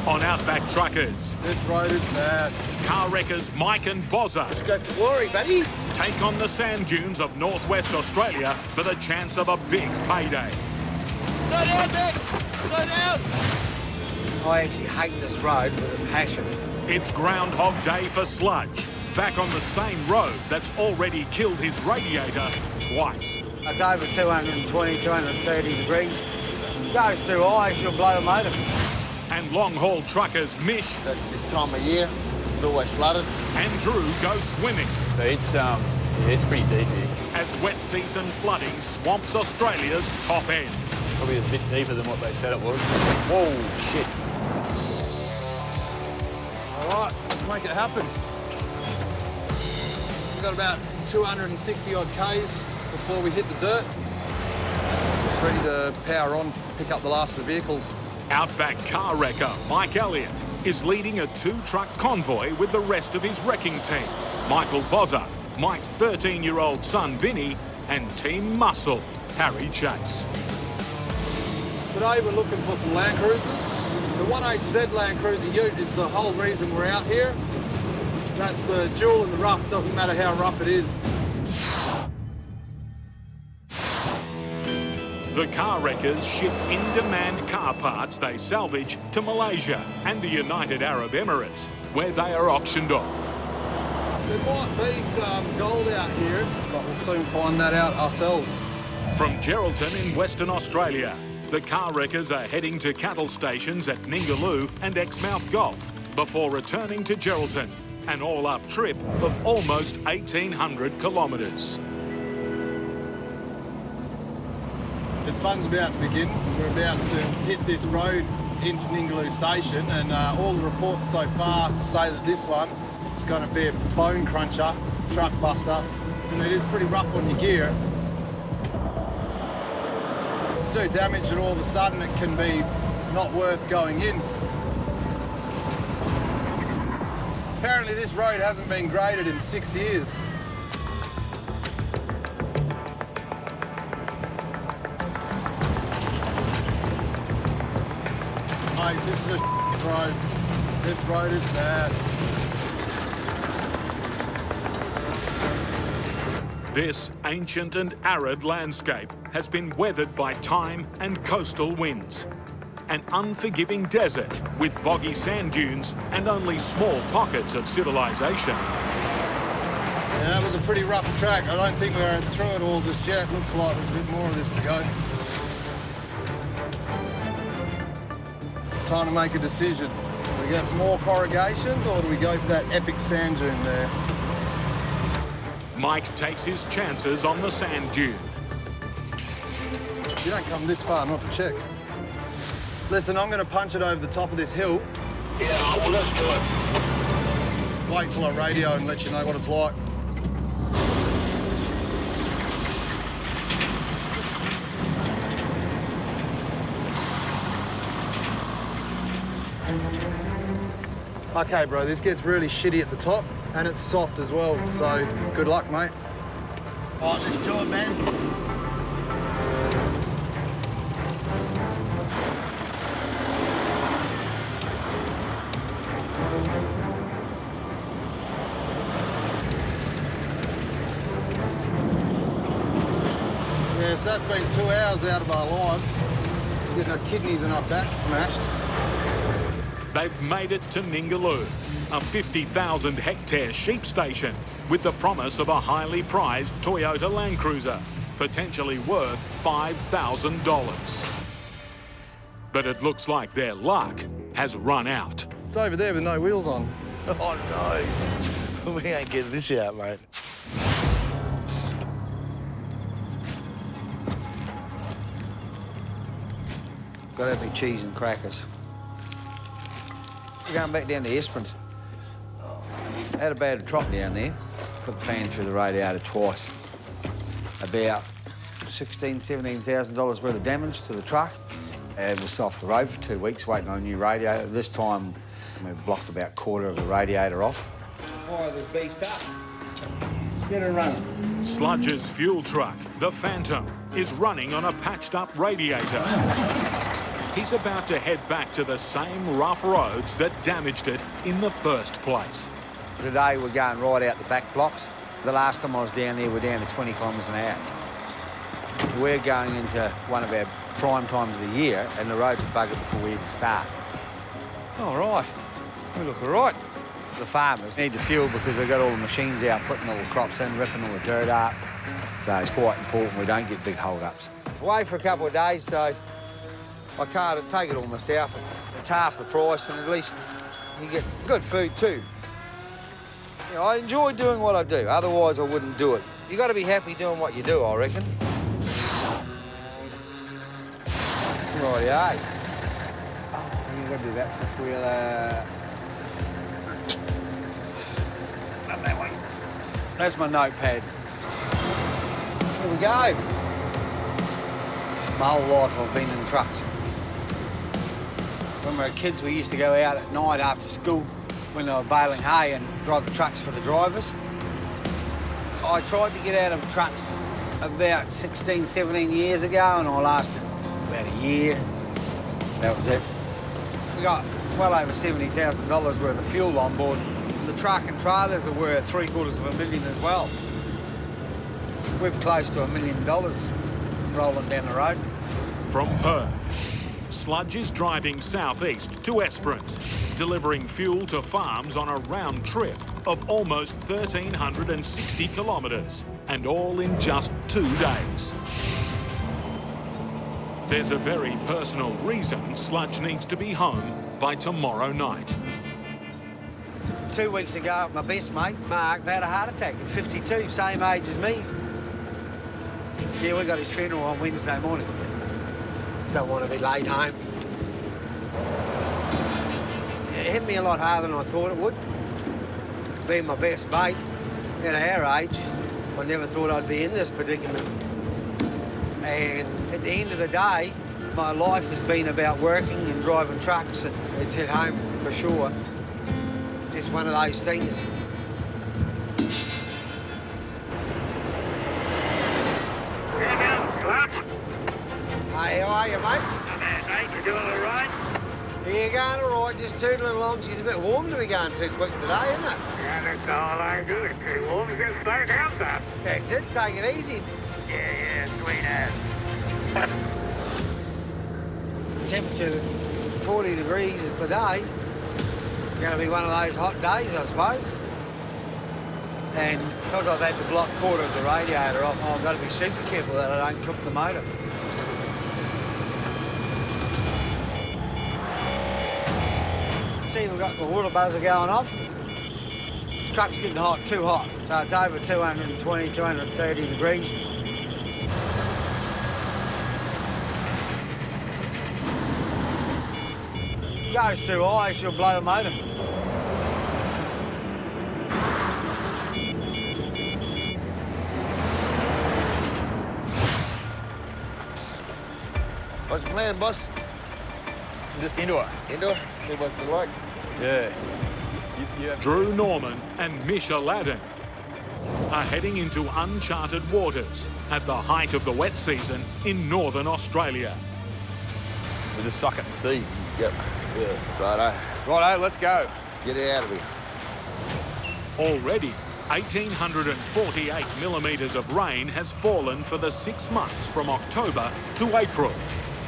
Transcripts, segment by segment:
on Outback Truckers. This road is bad. Car wreckers Mike and Bozza Let's go for glory, buddy. take on the sand dunes of northwest Australia for the chance of a big payday. Slow down, Nick. Slow down. I actually hate this road with a passion. It's Groundhog Day for Sludge, back on the same road that's already killed his radiator twice. It's over 220, 230 degrees. Goes through ice, you'll blow the motor. And long-haul truckers Mish At this time of year, it's always flooded. and Drew go swimming So it's pretty deep here. as wet season flooding swamps Australia's top end. Probably a bit deeper than what they said it was. Whoa, shit. All right, let's make it happen. We've got about 260 odd Ks before we hit the dirt. Ready to power on, pick up the last of the vehicles. Outback car wrecker Mike Elliott is leading a two-truck convoy with the rest of his wrecking team. Michael Bozza, Mike's 13-year-old son Vinny, and Team Muscle, Harry Chase. Today we're looking for some Land Cruisers. The 18Z Land Cruiser Ute is the whole reason we're out here. That's the jewel in the rough, doesn't matter how rough it is. The car wreckers ship in-demand car parts they salvage to Malaysia and the United Arab Emirates, where they are auctioned off. There might be some gold out here, but we'll soon find that out ourselves. From Geraldton in Western Australia, the car wreckers are heading to cattle stations at Ningaloo and Exmouth Gulf before returning to Geraldton, an all-up trip of almost 1,800 kilometres. The fun's about to begin. We're about to hit this road into Ningaloo Station, and all the reports so far say that this one is going to be a bone cruncher, truck buster, and it is pretty rough on your gear. Do damage, and all of a sudden it can be not worth going in. Apparently this road hasn't been graded in 6 years. Mate, this is a road. This road is bad. This ancient and arid landscape has been weathered by time and coastal winds. An unforgiving desert with boggy sand dunes and only small pockets of civilization. Yeah, that was a pretty rough track. I don't think we're through it all just yet. Looks like there's a bit more of this to go. Time to make a decision. Do we get more corrugations or do we go for that epic sand dune there? Mike takes his chances on the sand dune. You don't come this far not to check. Listen, I'm going to punch it over the top of this hill. Yeah, well, let's do it. Wait till I radio and let you know what it's like. Okay, bro, this gets really shitty at the top, and it's soft as well, so good luck, mate. All right, let's do it, man. Yes, that's been 2 hours out of our lives. Getting our kidneys and our backs smashed. They've made it to Ningaloo, a 50,000 hectare sheep station with the promise of a highly prized Toyota Land Cruiser, potentially worth $5,000. But it looks like their luck has run out. It's over there with no wheels on. Oh, no. We ain't getting this out, mate. Got to have me cheese and crackers. We're going back down to Esperance. Had a bad trot down there. Put the fan through the radiator twice. About $16,000, $17,000 worth of damage to the truck. And was off the road for 2 weeks waiting on a new radiator. This time, we've blocked about a quarter of the radiator off. Fire this beast up. Get her running. Sludge's fuel truck, the Phantom, is running on a patched-up radiator. he's about to head back to the same rough roads that damaged it in the first place. Today we're going right out the back blocks. The last time I was down there, we're down to 20 kilometres an hour. We're going into one of our prime times of the year, and the roads are buggered before we even start. All right, we look all right. The farmers need the fuel because they've got all the machines out, putting all the crops in, ripping all the dirt up. So it's quite important we don't get big hold-ups. Away for a couple of days, so I can't take it all myself. It's half the price, and at least you get good food too. You know, I enjoy doing what I do, otherwise I wouldn't do it. You got to be happy doing what you do, I reckon. Righty-o. Oh, you've got to do that fifth wheeler. Up that way. That's my notepad. Here we go. My whole life I've been in trucks. When we were kids, we used to go out at night after school when they were baling hay and drive the trucks for the drivers. I tried to get out of trucks about 16, 17 years ago, and I lasted about a year. That was it. We got well over $70,000 worth of fuel on board. The truck and trailers are worth $750,000 as well. We're close to $1 million rolling down the road. From Perth, Sludge is driving southeast to Esperance, delivering fuel to farms on a round trip of almost 1,360 kilometres, and all in just 2 days. There's a very personal reason Sludge needs to be home by tomorrow night. 2 weeks ago, my best mate, Mark, had a heart attack at 52, same age as me. Yeah, we got his funeral on Wednesday morning. Don't want to be late home. It hit me a lot harder than I thought it would. Being my best mate at our age, I never thought I'd be in this predicament. And at the end of the day, my life has been about working and driving trucks, and it's hit home for sure. Just one of those things. Hey, how are you, mate? Mate, you doing all right? Yeah, going all right, just tootling along. She's a bit warm to be going too quick today, isn't it? Yeah, that's all I do. It's too warm to just slow down some. That's it, take it easy. Yeah, sweet ass. Temperature 40 degrees today. Going to be one of those hot days, I suppose. And because I've had to block a quarter of the radiator off, I've got to be super careful that I don't cook the motor. See, we've got the water buzzer going off. The truck's getting hot, too hot. So it's over 220, 230 degrees. Goes too high, she'll blow the motor. What's the plan, boss? I'm just into it. Into it? See what's it like? Yeah. Drew Norman and Mish Aladdin are heading into uncharted waters at the height of the wet season in northern Australia. We're just sucking the sea. Yep. Yeah. Righto. Righto, let's go. Get out of here. Already, 1,848 millimetres of rain has fallen for the 6 months from October to April,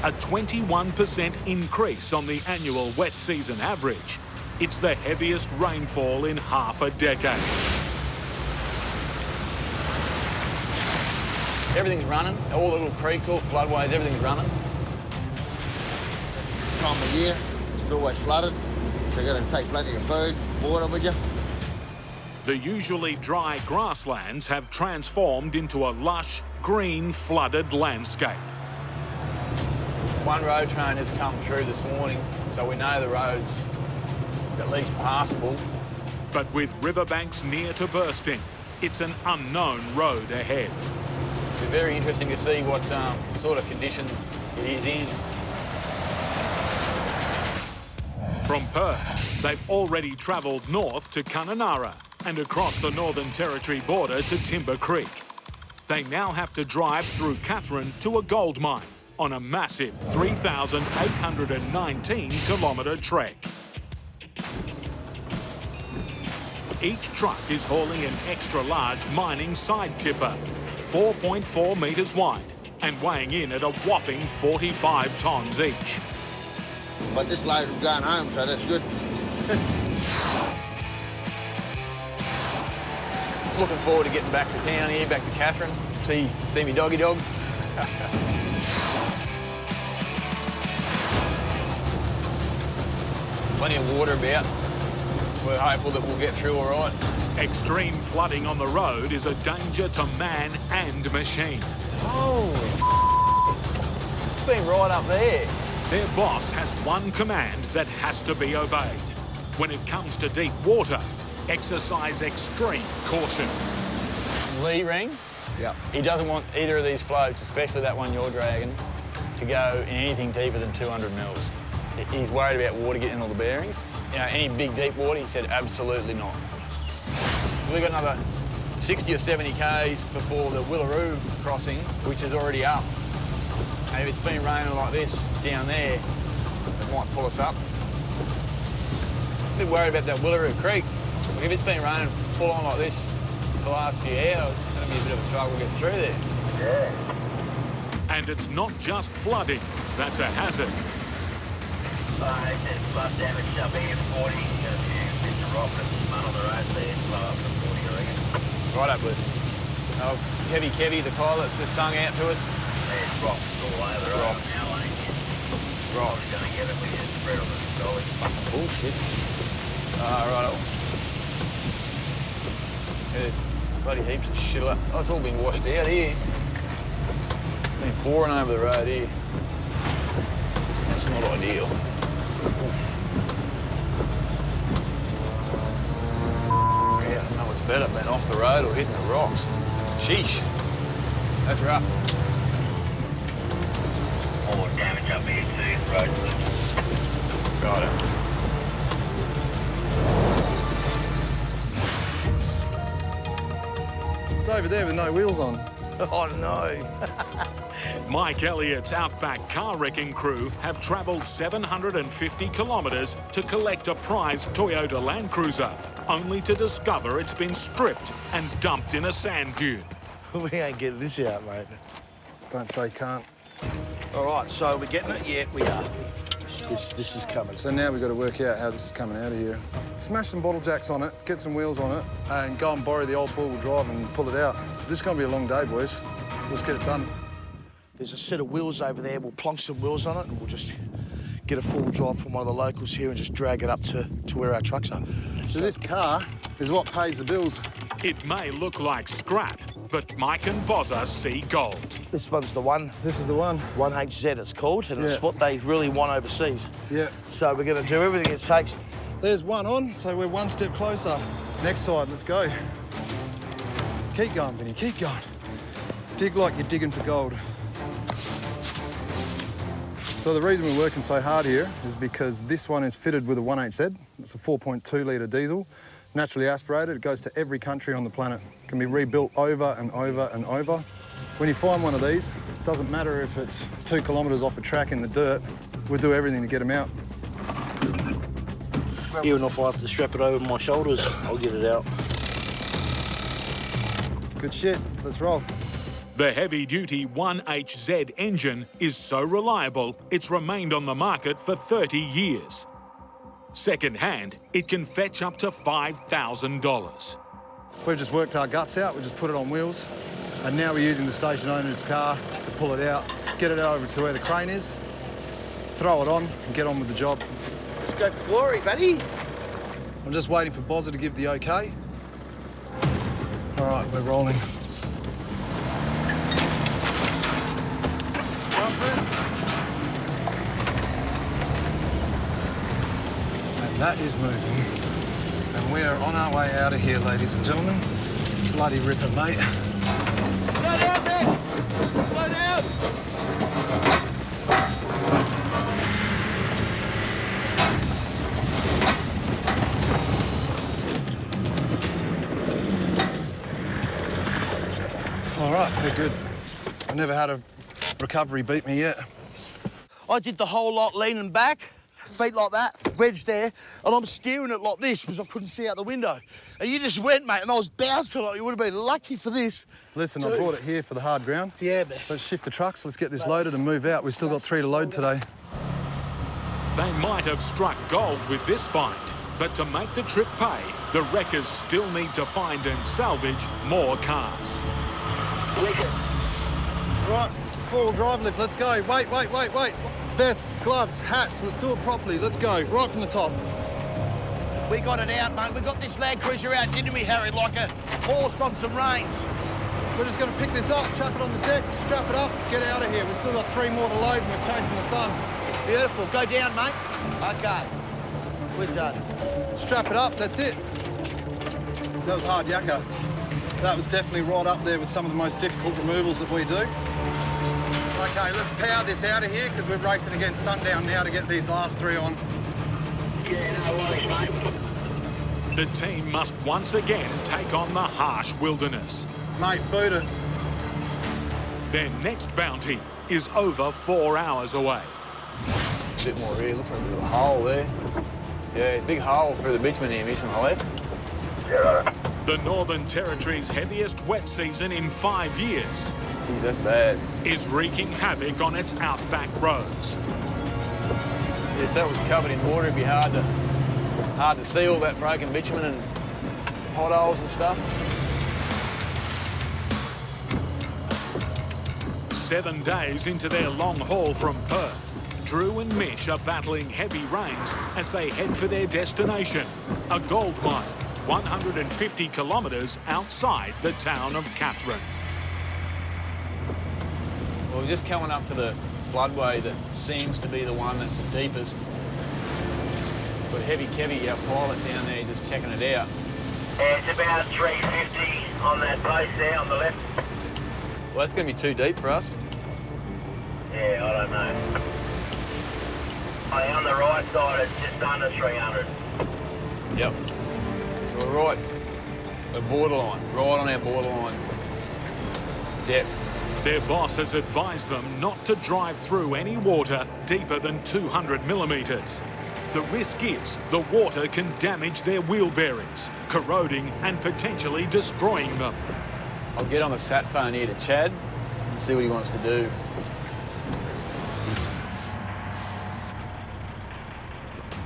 a 21% increase on the annual wet season average. It's the heaviest rainfall in half a decade. Everything's running. All the little creeks, all floodways, everything's running. Time of year, it's always flooded. So you got to take plenty of food, water with you. The usually dry grasslands have transformed into a lush, green, flooded landscape. One road train has come through this morning, so we know the road's at least passable. But with riverbanks near to bursting, it's an unknown road ahead. It'll be very interesting to see what sort of condition it is in. From Perth, they've already travelled north to Kununurra and across the Northern Territory border to Timber Creek. They now have to drive through Katherine to a gold mine on a massive 3,819-kilometre trek. Each truck is hauling an extra-large mining side tipper, 4.4 metres wide, and weighing in at a whopping 45 tonnes each. But this load is going home, so that's good. Looking forward to getting back to town here, back to Catherine, see me doggy dog. Plenty of water about. We're hopeful that we'll get through all right. Extreme flooding on the road is a danger to man and machine. Holy it's been right up there. Their boss has one command that has to be obeyed. When it comes to deep water, exercise extreme caution. Lee ring. Yeah. He doesn't want either of these floats, especially that one you're dragging, to go in anything deeper than 200 mils. He's worried about water getting in all the bearings. You know, any big deep water, he said absolutely not. We've got another 60 or 70 k's before the Willaroo crossing, which is already up. And if it's been raining like this down there, it might pull us up. I'm a bit worried about that Willaroo Creek. Like if it's been raining full on like this the last few hours, it's going to be a bit of a struggle getting through there. Yeah. And it's not just flooding that's a hazard. There's flood damage up here, 40. A few bits of rock and mud on the road there. Blow up to 40, I reckon. Right up with. Oh, Heavy Kevy, the pilot's just sung out to us. There's rocks all over the road now, ain't it? Rocks. We're going to get it. We just spread on the dolly. Bullshit. Righto. There's bloody heaps of shit. Oh, it's all been washed out here. It's been pouring over the road here. That's not ideal. Oof. Yeah, I don't know what's better, being off the road or hitting the rocks. Sheesh. That's rough. More damage up here too, the road. Got it. It's over there with no wheels on. Oh, no. Mike Elliott's Outback car wrecking crew have travelled 750 kilometres to collect a prized Toyota Land Cruiser, only to discover it's been stripped and dumped in a sand dune. We ain't getting this out, mate. Don't say can't. All right, so we're getting it? Yeah, we are. This is coming. So now we've got to work out how this is coming out of here. Smash some bottle jacks on it, get some wheels on it, and go and borrow the old four-wheel drive and pull it out. This is going to be a long day, boys. Let's get it done. There's a set of wheels over there. We'll plonk some wheels on it and we'll just get a four-wheel drive from one of the locals here and just drag it up to where our trucks are. So this car is what pays the bills. It may look like scrap, but Mike and Bozza see gold. This one's the one. This is the one. 1HZ it's called, and Yeah. it's what they really want overseas. Yeah. So we're going to do everything it takes. There's one on, so we're one step closer. Next side, let's go. Keep going, Vinny, keep going. Dig like you're digging for gold. So the reason we're working so hard here is because this one is fitted with a 1HZ. It's a 4.2 litre diesel, naturally aspirated. It goes to every country on the planet. It can be rebuilt over and over and over. When you find one of these, it doesn't matter if it's 2 kilometres off a track in the dirt, we'll do everything to get them out. Even if I have to strap it over my shoulders, I'll get it out. Good shit, let's roll. The heavy-duty 1HZ engine is so reliable, it's remained on the market for 30 years. Second-hand, it can fetch up to $5,000. We've just worked our guts out, we just put it on wheels, and now we're using the station owner's car to pull it out, get it over to where the crane is, throw it on, and get on with the job. Let's go for glory, buddy. I'm just waiting for Bozza to give the okay. All right, we're rolling. And that is moving. And we are on our way out of here, ladies and gentlemen. Bloody ripper, mate. Slow down, man. Slow down. All right, we're good. I never had a recovery beat me yet. I did the whole lot leaning back, feet like that, wedged there, and I'm steering it like this because I couldn't see out the window. And you just went, mate, and I was bouncing like you would have been lucky for this. Listen, I brought it here for the hard ground. Yeah, man. Let's shift the trucks, let's get this loaded and move out. We've still got 3 to load today. They might have struck gold with this find, but to make the trip pay, the wreckers still need to find and salvage more cars. Right, 4-wheel drive lift, let's go. Wait. Vests, gloves, hats, let's do it properly. Let's go, right from the top. We got it out, mate. We got this Land Cruiser out, didn't we, Harry? Like a horse on some reins. We're just going to pick this up, chuck it on the deck, strap it up, get out of here. We've still got 3 more to load and we're chasing the sun. Beautiful. Go down, mate. Okay. We're done. Strap it up, that's it. That was hard yakka. That was definitely right up there with some of the most difficult removals that we do. Okay, let's power this out of here because we're racing against sundown now to get these last 3 on. Yeah, no worries, mate. The team must once again take on the harsh wilderness. Mate, boot it. Their next bounty is over 4 hours away. A bit more here, looks like a bit of a hole there. Yeah, big hole through the bitumen here, Mitch, on the left. Yeah. The Northern Territory's heaviest wet season in 5 years Geez, that's bad. is wreaking havoc on its outback roads. If that was covered in water, it'd be hard to see all that broken bitumen and potholes and stuff. 7 days into their long haul from Perth, Drew and Mish are battling heavy rains as they head for their destination, a gold mine 150 kilometres outside the town of Catherine. Well, we're just coming up to the floodway that seems to be the one that's the deepest. Got Heavy Kevy, our pilot, down there just checking it out. Yeah, it's about 350 on that post there on the left. Well, that's going to be too deep for us. Yeah, I don't know. On the right side, it's just under 300. Yep. So we're right. We're borderline, right on our borderline depth. Their boss has advised them not to drive through any water deeper than 200 millimetres. The risk is the water can damage their wheel bearings, corroding and potentially destroying them. I'll get on the sat phone here to Chad and see what he wants to do.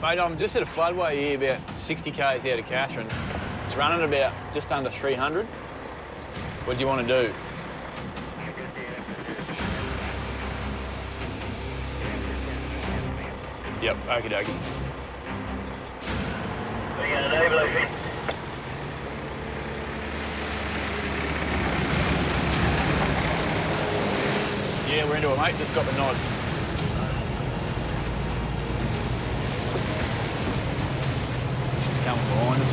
Mate, I'm just at a floodway here about 60 k's out of Catherine. It's running about just under 300. What do you want to do? Yep, okie dokie. What are you going to do, Bluefin? Yeah, we're into it, mate. Just got the nod. She's coming behind us.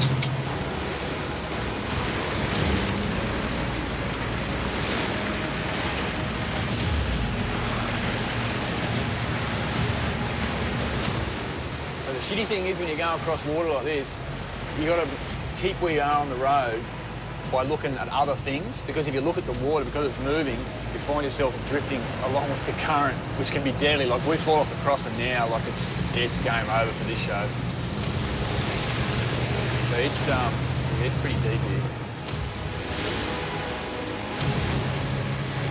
So the shitty thing is when you go across water like this, you got to keep where you are on the road by looking at other things, because if you look at the water, because it's moving, you find yourself drifting along with the current, which can be deadly. Like if we fall off the crosser now, like it's game over for this show. So it's pretty deep here.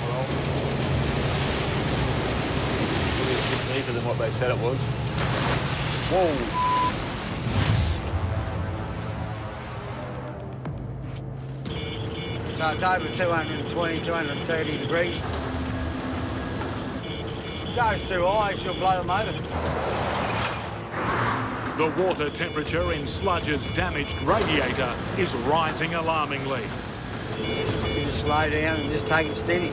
Well, it's a bit deeper than what they said it was. Whoa. So it's over 220, 230 degrees. Goes too high, she'll blow the motor. The water temperature in Sludge's damaged radiator is rising alarmingly. You just slow down and just take it steady.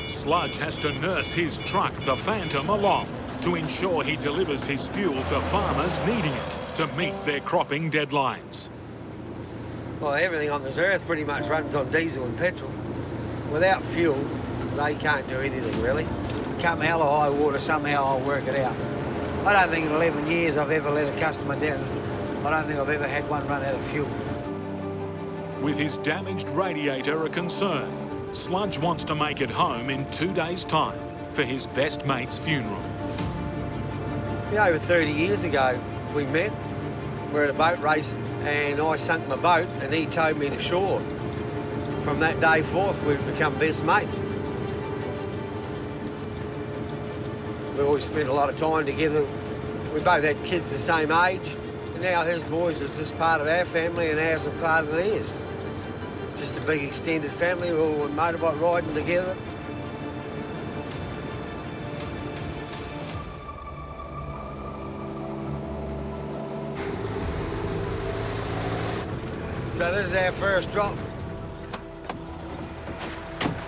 Sludge has to nurse his truck, the Phantom, along to ensure he delivers his fuel to farmers needing it to meet their cropping deadlines. Well, everything on this earth pretty much runs on diesel and petrol. Without fuel, they can't do anything, really. Come hell or high water, somehow I'll work it out. I don't think in 11 years I've ever let a customer down. I don't think I've ever had one run out of fuel. With his damaged radiator a concern, Sludge wants to make it home in 2 days' time for his best mate's funeral. Yeah, over 30 years ago, we met. We're at a boat race, and I sunk my boat, and he towed me to shore. From that day forth, we've become best mates. We always spent a lot of time together. We both had kids the same age, and now his boys is just part of our family, and ours are part of theirs. Just a big extended family, we all went motorbike riding together. So this is our first drop.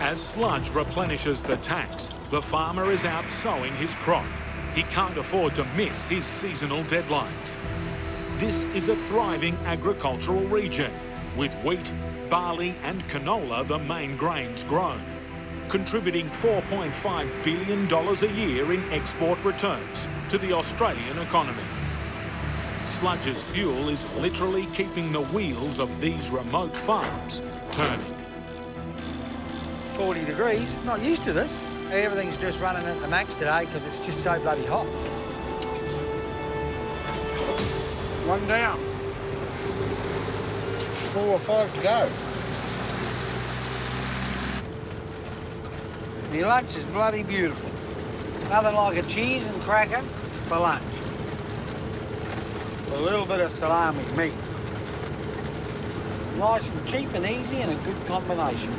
As Sludge replenishes the tanks, the farmer is out sowing his crop. He can't afford to miss his seasonal deadlines. This is a thriving agricultural region, with wheat, barley and canola the main grains grown, contributing $4.5 billion a year in export returns to the Australian economy. Sludge's fuel is literally keeping the wheels of these remote farms turning. 40 degrees, not used to this. Everything's just running at the max today because it's just so bloody hot. One down. 4 or 5 to go. My lunch is bloody beautiful. Nothing like a cheese and cracker for lunch. A little bit of salami meat. Nice and cheap and easy and a good combination.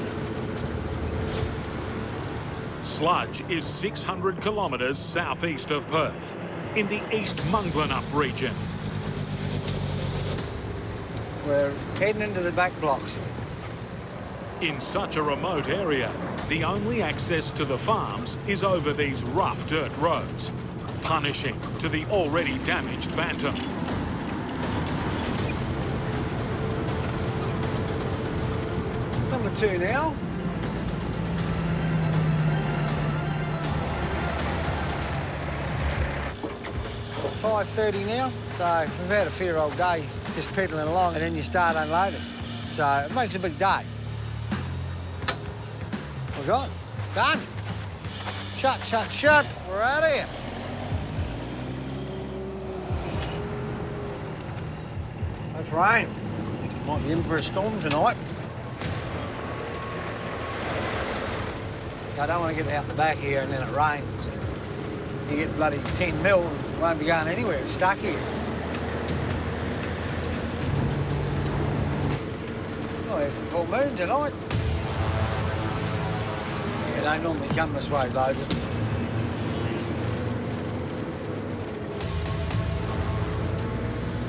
Sludge is 600 kilometres southeast of Perth, in the East Munglanup region. We're heading into the back blocks. In such a remote area, the only access to the farms is over these rough dirt roads, punishing to the already damaged Phantom. Number 2 now. $5:30 now, so we've had a fair old day just pedalling along and then you start unloading. So it makes a big day. We're gone. Done. Shut, shut, shut. We're out of here. That's rain. Might be in for a storm tonight. I don't want to get out the back here and then it rains. You get bloody 10 mil and won't be going anywhere. It's stuck here. Oh, there's the full moon tonight. Yeah, they don't normally come this way loaded.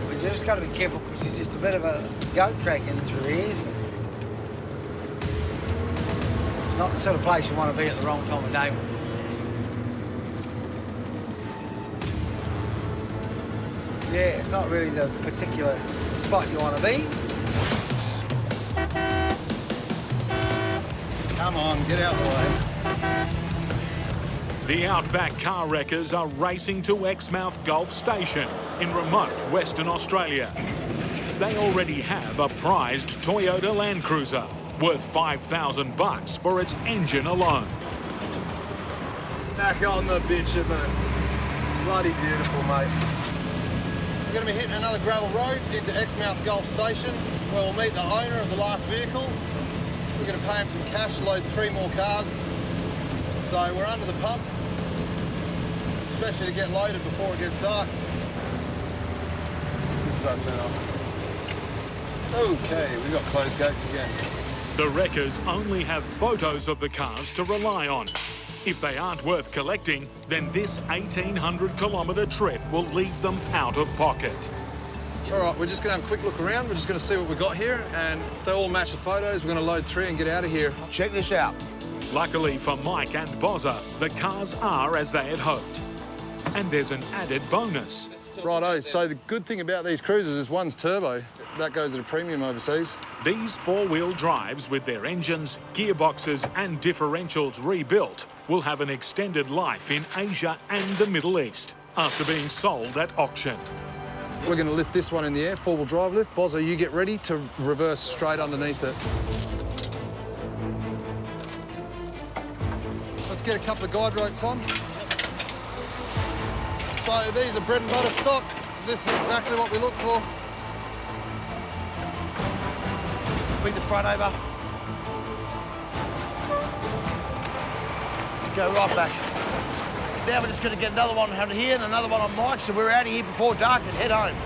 But you just got to be careful because you're just a bit of a goat track in through here. So it's not the sort of place you want to be at the wrong time of day. Yeah, it's not really the particular spot you want to be. Come on, get out of the way. The Outback car wreckers are racing to Exmouth Gulf Station in remote Western Australia. They already have a prized Toyota Land Cruiser worth $5,000 for its engine alone. Back on the bitumen. Bloody beautiful, mate. We're going to be hitting another gravel road into Exmouth Gulf Station, where we'll meet the owner of the last vehicle. We're going to pay him some cash, load 3 more cars. So we're under the pump, especially to get loaded before it gets dark. This is our turn on. Okay, we've got closed gates again. The wreckers only have photos of the cars to rely on. If they aren't worth collecting, then this 1,800-kilometre trip will leave them out of pocket. All right, we're just going to have a quick look around. We're just going to see what we've got here, and if they all match the photos, we're going to load 3 and get out of here. Check this out. Luckily for Mike and Bozza, the cars are as they had hoped. And there's an added bonus. Righto, so the good thing about these cruisers is one's turbo. That goes at a premium overseas. These 4-wheel drives with their engines, gearboxes and differentials rebuilt will have an extended life in Asia and the Middle East after being sold at auction. We're going to lift this one in the air, 4-wheel drive lift. Bozza, you get ready to reverse straight underneath it. let's get a couple of guide ropes on. So these are bread and butter stock. This is exactly what we look for. Bring the front over. Go right back. Now we're just going to get another one out of here and another one on Mike, so we're out of here before dark and head home.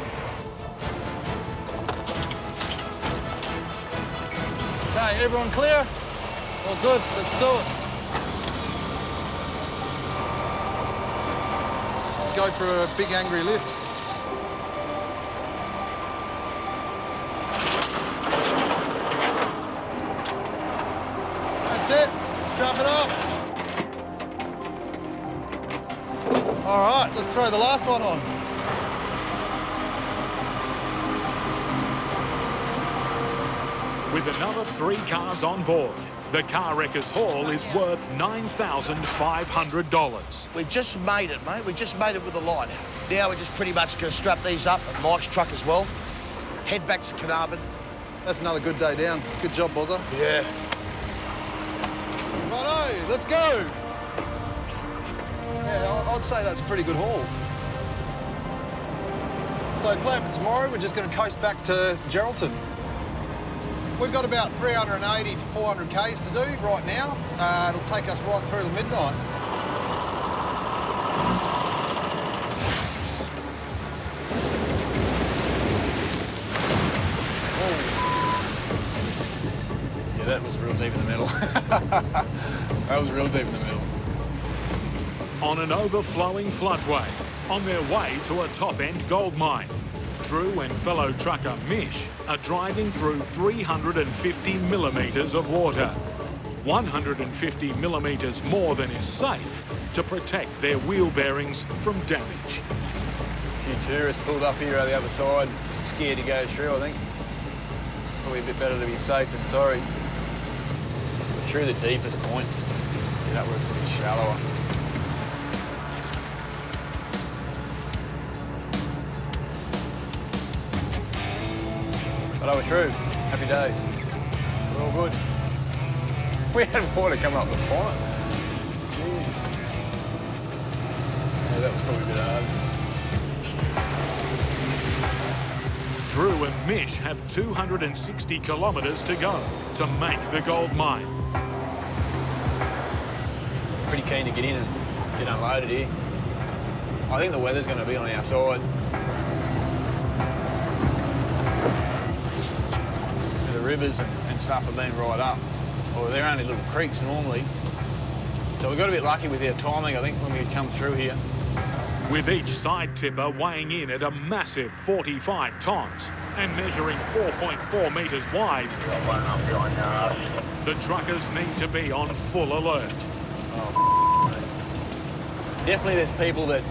Okay, everyone clear? All good, let's do it. Let's go for a big angry lift. That's it, strap it up. All right, let's throw the last one on. With another 3 cars on board, the car wreckers' haul is worth $9,500. We just made it, mate. We just made it with the light. Now we're just pretty much going to strap these up and Mike's truck as well. Head back to Carnarvon. That's another good day down. Good job, Bozza. Yeah. Righto, let's go. Yeah, I'd say that's a pretty good haul. So plan for tomorrow, we're just going to coast back to Geraldton. We've got about 380 to 400 Ks to do right now. It'll take us right through to midnight. Yeah, that was real deep in the middle. That was real deep in the middle. On an overflowing floodway, on their way to a top-end gold mine, Drew and fellow trucker Mish are driving through 350 millimetres of water, 150 millimetres more than is safe to protect their wheel bearings from damage. A few tourists pulled up here on the other side, scared to go through, I think. Probably a bit better to be safe than sorry. We're through the deepest point. Get up where it's a bit shallower. But we're through. Happy days. We're all good. We had water come up the bonnet. Jeez. Yeah, that was probably a bit hard. Drew and Mish have 260 kilometres to go to make the gold mine. Pretty keen to get in and get unloaded here. I think the weather's going to be on our side. The rivers and stuff have been right up. Well, they're only little creeks normally. So we got a bit lucky with our timing, I think, when we come through here. With each side tipper weighing in at a massive 45 tonnes and measuring 4.4 metres wide, the truckers need to be on full alert. Oh, definitely there's people that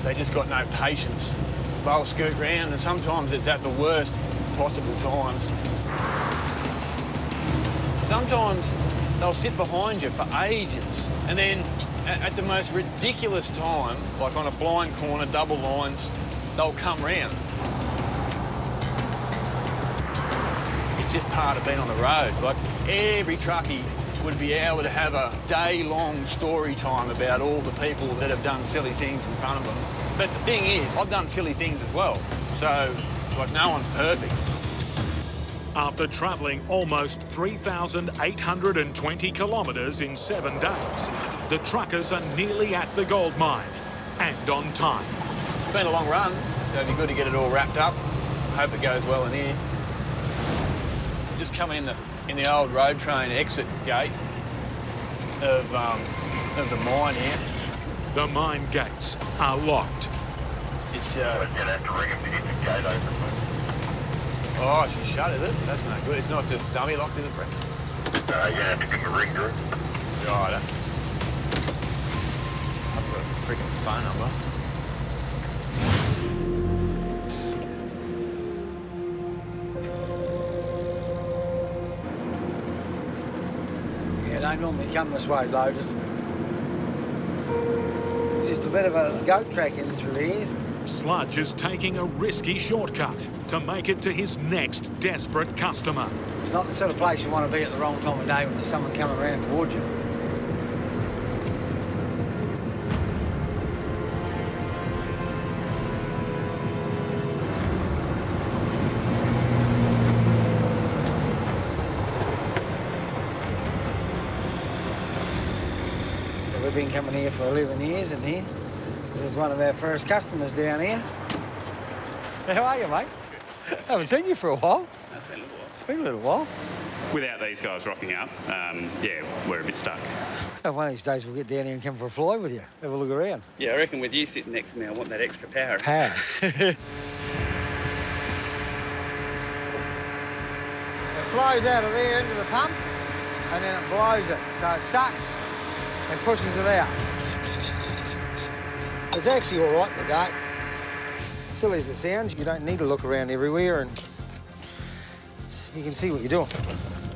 they just got no patience. They'll scoot round, and sometimes it's at the worst possible times. Sometimes they'll sit behind you for ages, and then at the most ridiculous time, like on a blind corner, double lines, they'll come round. It's just part of being on the road. Like, every truckie would be able to have a day-long story time about all the people that have done silly things in front of them. But the thing is, I've done silly things as well. So, like, no one's perfect. After travelling almost 3,820 kilometres in 7 days, the truckers are nearly at the gold mine and on time. It's been a long run, so it'd be good to get it all wrapped up. Hope it goes well in here. Just coming in the old road train exit gate of the mine here. The mine gates are locked. It's You're going to have to ring him to get the gate open. oh, she's shut, is it? That's no good. It's not just dummy locked, is it, Brett? You're going to have to give him a ring, Drew. Right. I've got a freaking phone number. Yeah, they normally come this way loaded. Just a bit of a goat track in through here. Sludge is taking a risky shortcut to make it to his next desperate customer. It's not the sort of place you want to be at the wrong time of day when there's someone coming around towards you. We've been coming here for 11 years in here. This is one of our first customers down here. How are you, mate? Haven't seen you for a while. It's been a little while. Without these guys rocking up, yeah, we're a bit stuck. Oh, one of these days we'll get down here and come for a fly with you. Have a look around. Yeah, I reckon with you sitting next to me, I want that extra power. Power. It flows out of there into the pump, and then it blows it. So it sucks and pushes it out. It's actually all right today. Silly as it sounds, you don't need to look around everywhere and you can see what you're doing.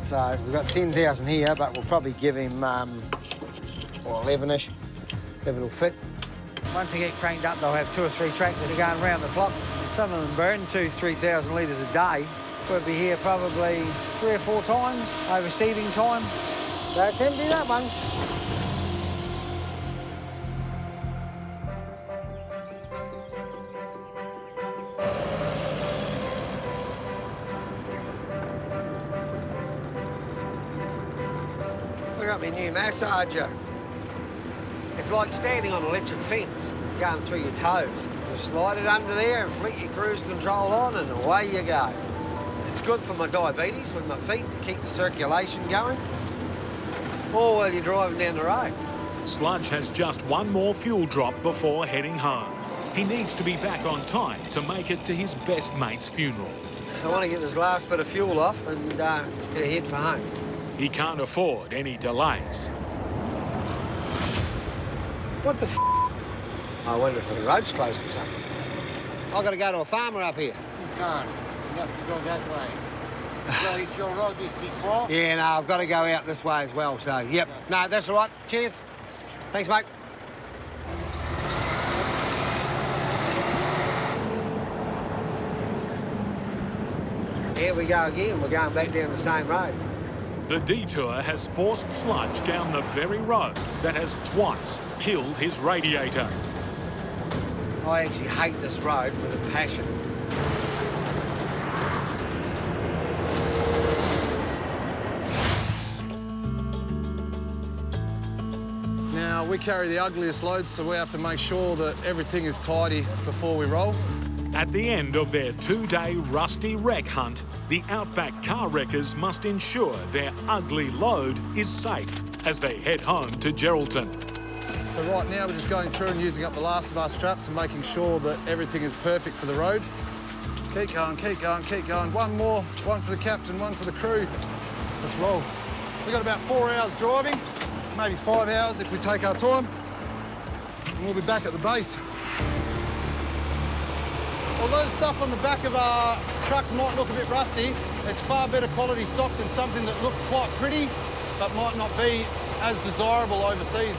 So we've got 10,000 here, but we'll probably give him, 11-ish, if it'll fit. Once they get cranked up, they'll have 2 or 3 tractors going round the clock. Some of them burn 2,000 to 3,000 litres a day. We'll be here probably 3 or 4 times over seeding time. So it's empty, that one. I got my new massager. It's like standing on an electric fence, going through your toes. Just slide it under there and flick your cruise control on and away you go. It's good for my diabetes with my feet to keep the circulation going. Or while you're driving down the road. Sludge has just one more fuel drop before heading home. He needs to be back on time to make it to his best mate's funeral. I want to get this last bit of fuel off and head for home. He can't afford any delays. What the f***? I wonder if the road's closed or something. I've got to go to a farmer up here. You can't. You have to go that way. So if your road is before... Yeah, no, I've got to go out this way as well, so, yep. No, that's all right. Cheers. Thanks, mate. Here we go again. We're going back down the same road. The detour has forced Sludge down the very road that has twice killed his radiator. I actually hate this road with a passion. Now, we carry the ugliest loads, so we have to make sure that everything is tidy before we roll. At the end of their 2-day rusty wreck hunt, the Outback car wreckers must ensure their ugly load is safe as they head home to Geraldton. So right now we're just going through and using up the last of our straps and making sure that everything is perfect for the road. Keep going, keep going, keep going. One more, one for the captain, one for the crew. Let's roll. We've got about 4 hours driving, maybe 5 hours if we take our time. And we'll be back at the base. Although the stuff on the back of our trucks might look a bit rusty, it's far better quality stock than something that looks quite pretty, but might not be as desirable overseas.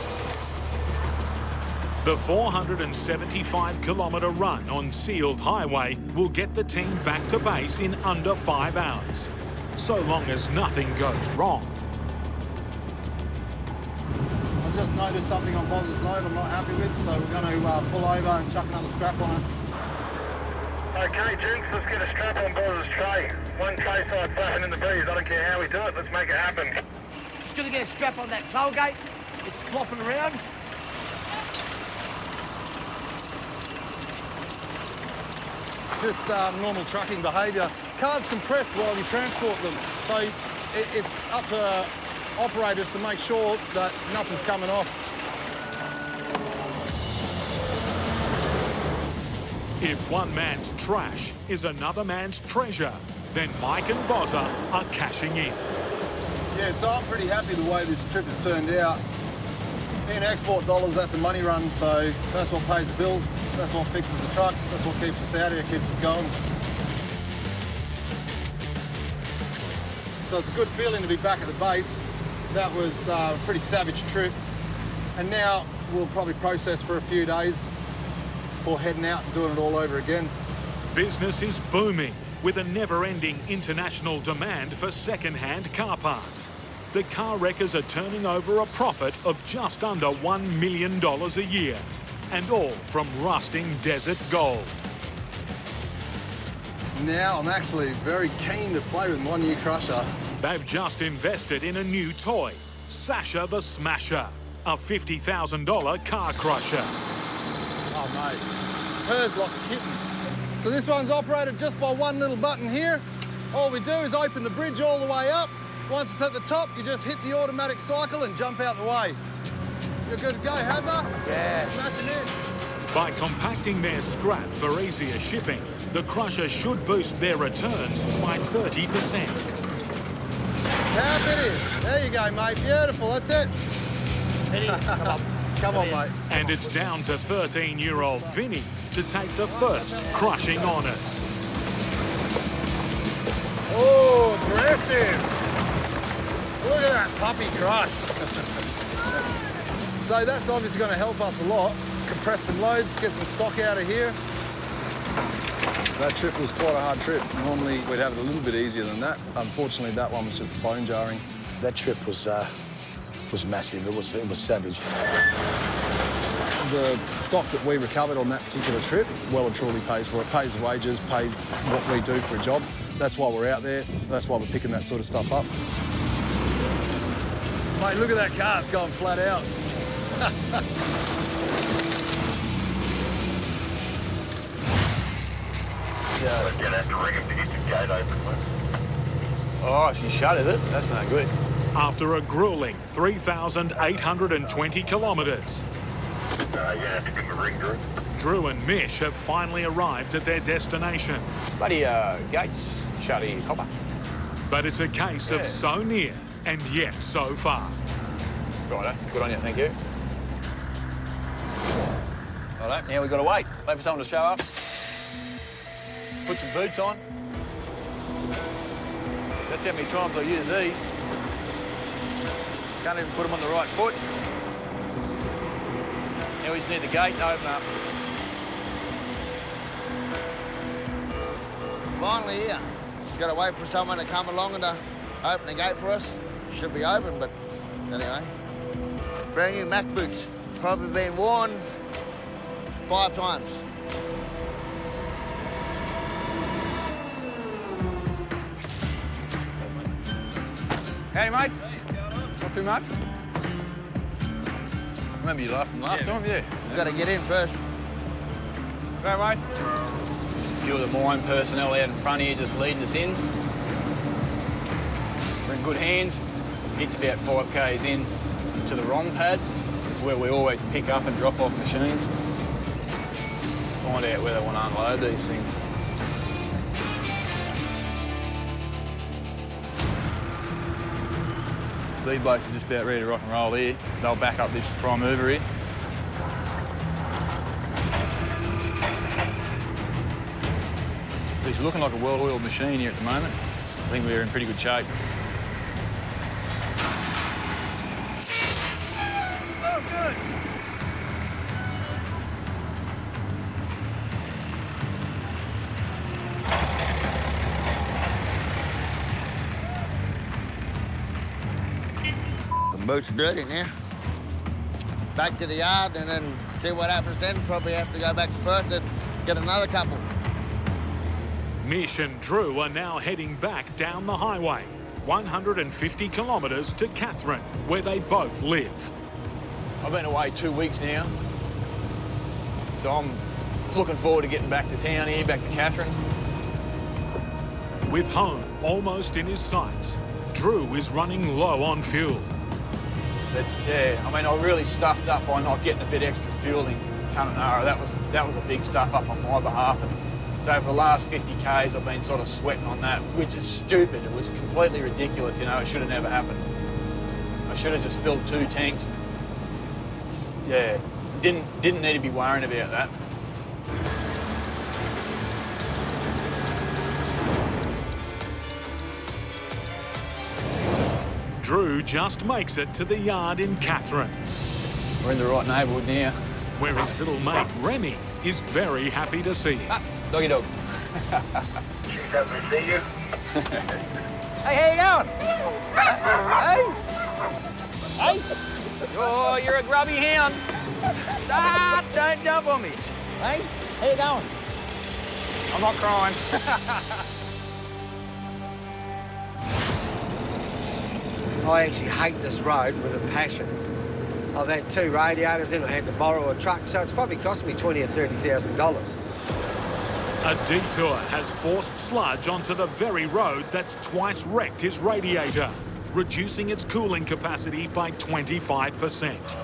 The 475-kilometre run on sealed highway will get the team back to base in under 5 hours, so long as nothing goes wrong. I just noticed something on Boz's load I'm not happy with, so we're going to pull over and chuck another strap on it. Okay, gents, let's get a strap on Boz's tray. One tray side flapping in the breeze. I don't care how we do it, let's make it happen. Just gonna get a strap on that tailgate. It's flopping around. Just normal trucking behaviour. Cars compress while we transport them, so it's up to operators to make sure that nothing's coming off. If one man's trash is another man's treasure, then Mike and Bozza are cashing in. Yeah, so I'm pretty happy the way this trip has turned out. In export dollars, that's a money run, so that's what pays the bills, that's what fixes the trucks, that's what keeps us out here, keeps us going. So it's a good feeling to be back at the base. That was a pretty savage trip. And now we'll probably process for a few days before heading out and doing it all over again. Business is booming with a never-ending international demand for second-hand car parts. The car wreckers are turning over a profit of just under $1 million a year, and all from rusting desert gold. Now I'm actually very keen to play with my new crusher. They've just invested in a new toy, Sasha the Smasher. a $50,000 car crusher. Oh, mate, purrs like a kitten. So this one's operated just by one little button here. All we do is open the bridge all the way up. Once it's at the top, you just hit the automatic cycle and jump out the way. You're good to go, Hazza? Yeah. Smashing in. By compacting their scrap for easier shipping, the crusher should boost their returns by 30%. Tap it in. There you go, mate. Beautiful, that's it. Come on, mate. And it's down to 13-year-old Vinny to take the first crushing honours. Oh, aggressive. Look at that puppy crush. So that's obviously going to help us a lot. Compress some loads, get some stock out of here. That trip was quite a hard trip. Normally we'd have it a little bit easier than that. Unfortunately, that one was just bone jarring. That trip was massive. It was savage. The stock that we recovered on that particular trip well and truly pays for it. Pays the wages, pays what we do for a job. That's why we're out there. That's why we're picking that sort of stuff up. Mate, look at that car. It's going flat out. Get out to ring him to get the gate open. Oh, she shut it. That's no good. After a gruelling 3,820 kilometres, You're going to have to give him a ring, Drew. Drew and Mish have finally arrived at their destination. Bloody gates shut here, copper. But it's a case of so near and yet so far. Righto, good on you, thank you. Righto, now we've got to wait for someone to show up. Put some boots on. That's how many times I use these. Can't even put them on the right foot. Now we just need the gate to open up. Finally here. Just got to wait for someone to come along and to open the gate for us. Should be open, but anyway. Brand new Mac boots. Probably been worn 5 times. Howdy, mate. Not too much. Remember you laughed from last time, yeah. We've got to get in first. Go, mate. A few of the mine personnel out in front here just leading us in. We're in good hands. It's about 5 k's in to the ROM pad. It's where we always pick up and drop off machines. Find out where they want to unload these things. These blokes are just about ready to rock and roll here. They'll back up this prime mover here. It's looking like a well-oiled machine here at the moment. I think we're in pretty good shape. Oh, good. The boots are dirty now. Back to the yard and then see what happens then. Probably have to go back to Perth and get another couple. Mish and Drew are now heading back down the highway, 150 kilometres to Katherine, where they both live. I've been away 2 weeks now, so I'm looking forward to getting back to town here, back to Katherine. With home almost in his sights, Drew is running low on fuel. But yeah, I mean, I really stuffed up by not getting a bit extra fuel in Kununurra. That was a big stuff up on my behalf. And so for the last 50 k's, I've been sort of sweating on that, which is stupid. It was completely ridiculous, you know. It should have never happened. I should have just filled 2 tanks. Yeah, didn't need to be worrying about that. Drew just makes it to the yard in Katherine, We're in the right neighbourhood now. where his little mate Remy is very happy to see him. Ah, doggy dog. She's happy to see you. Hey, how you going? Hey? Hey? Oh, you're a grubby hound. Ah, don't jump on me. Hey, how you going? I'm not crying. I actually hate this road with a passion. I've had 2 radiators, then I had to borrow a truck, so it's probably cost me $20,000 or $30,000. A detour has forced Sludge onto the very road that's twice wrecked his radiator, reducing its cooling capacity by 25%.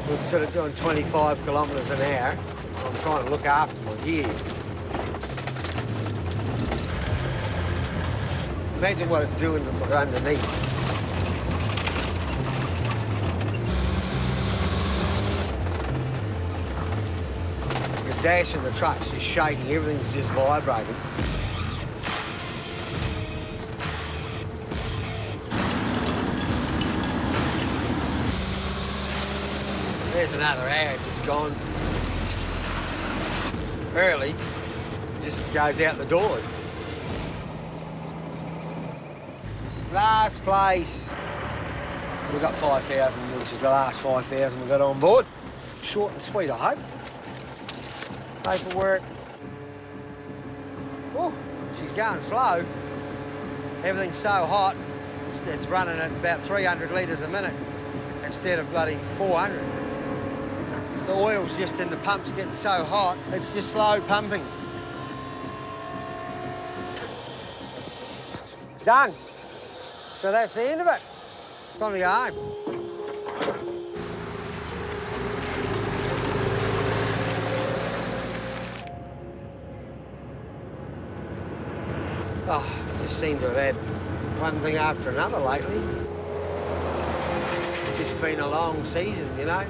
We're sort of doing 25 kilometres an hour. I'm trying to look after my gear. Imagine what it's doing underneath. The dash of the truck's just shaking, everything's just vibrating. There's another hour just gone. Early, just goes out the door. Last place. We got 5,000, which is the last 5,000 we got on board. Short and sweet, I hope. Paperwork. Oh, she's going slow. Everything's so hot, it's running at about 300 litres a minute instead of bloody 400. The oil's just in the pumps getting so hot, it's just slow pumping. Done. So that's the end of it. Time to go home. Oh, just seem to have had one thing after another lately. It's just been a long season, you know,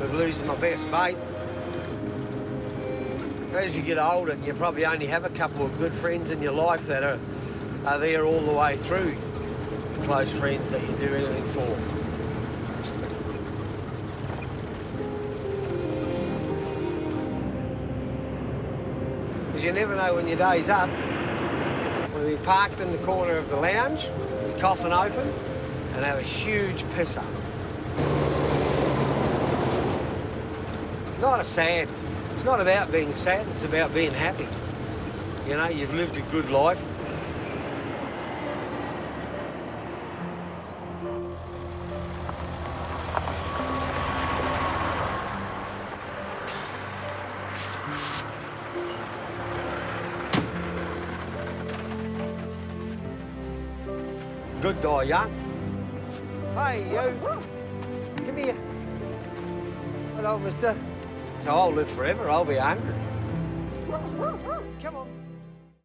with losing my best mate. As you get older, you probably only have a couple of good friends in your life that are there all the way through. Close friends that you do anything for. Because you never know when your day's up. We'll be parked in the corner of the lounge, the coffin open, and have a huge piss up. Not sad. It's not about being sad, it's about being happy. You know, you've lived a good life. Good guy, young. Hey, you. Come here. Hello, mister. So I'll live forever. I'll be 100. Come on.